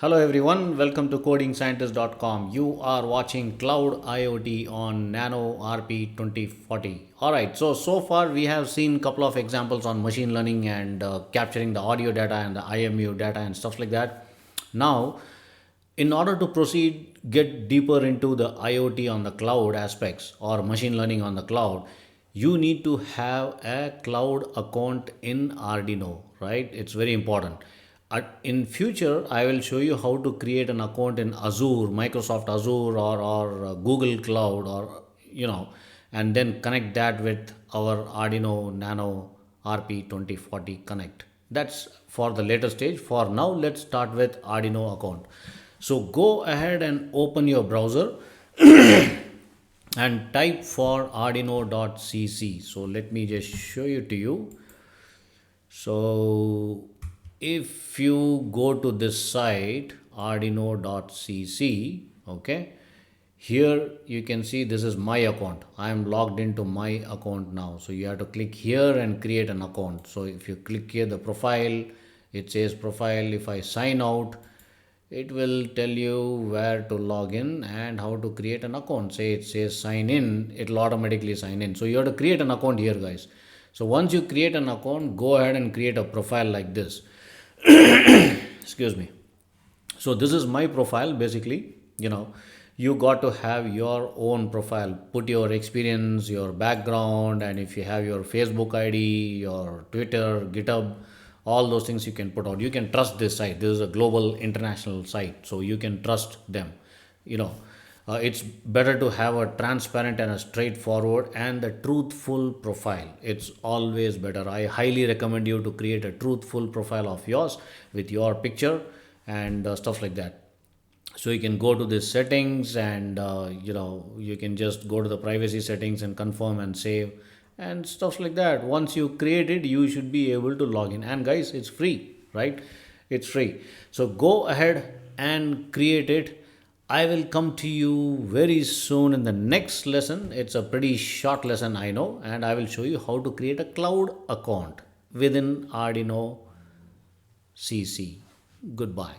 Hello everyone, welcome to codingscientist.com. You are watching Cloud IoT on Nano RP2040. Alright, so far we have seen a couple of examples on machine learning and capturing the audio data and the IMU data and stuff like that. Now, in order to proceed, get deeper into the IoT on the cloud aspects or machine learning on the cloud, you need to have a cloud account in Arduino, right? It's very important. In future, I will show you how to create an account in Azure, Microsoft Azure or Google Cloud and then connect that with our Arduino Nano RP2040 Connect. That's for the later stage. For now, let's start with Arduino account. So go ahead and open your browser and type for arduino.cc. So let me just show you to you. So if you go to this site arduino.cc, okay, here you can see this is my account. I am logged into my account now. So you have to click here and create an account. So if you click here the profile, it says profile. If I sign out, it will tell you where to log in and how to create an account. Say it says sign in, it will automatically sign in. So you have to create an account here, guys. So once you create an account, go ahead and create a profile like this. Excuse me. So this is my profile. Basically, you got to have your own profile. Put your experience, your background, and if you have your Facebook ID, your Twitter, GitHub, all those things you can put out. You can trust this site. This is a global international site, so you can trust them. It's better to have a transparent and a straightforward and a truthful profile. It's always better. I highly recommend you to create a truthful profile of yours with your picture and stuff like that. So you can go to the settings and you can just go to the privacy settings and confirm and save and stuff like that. Once you create it, you should be able to log in. And guys, it's free, right? It's free. So go ahead and create it. I will come to you very soon in the next lesson. It's a pretty short lesson, I know, and I will show you how to create a cloud account within Arduino CC. Goodbye.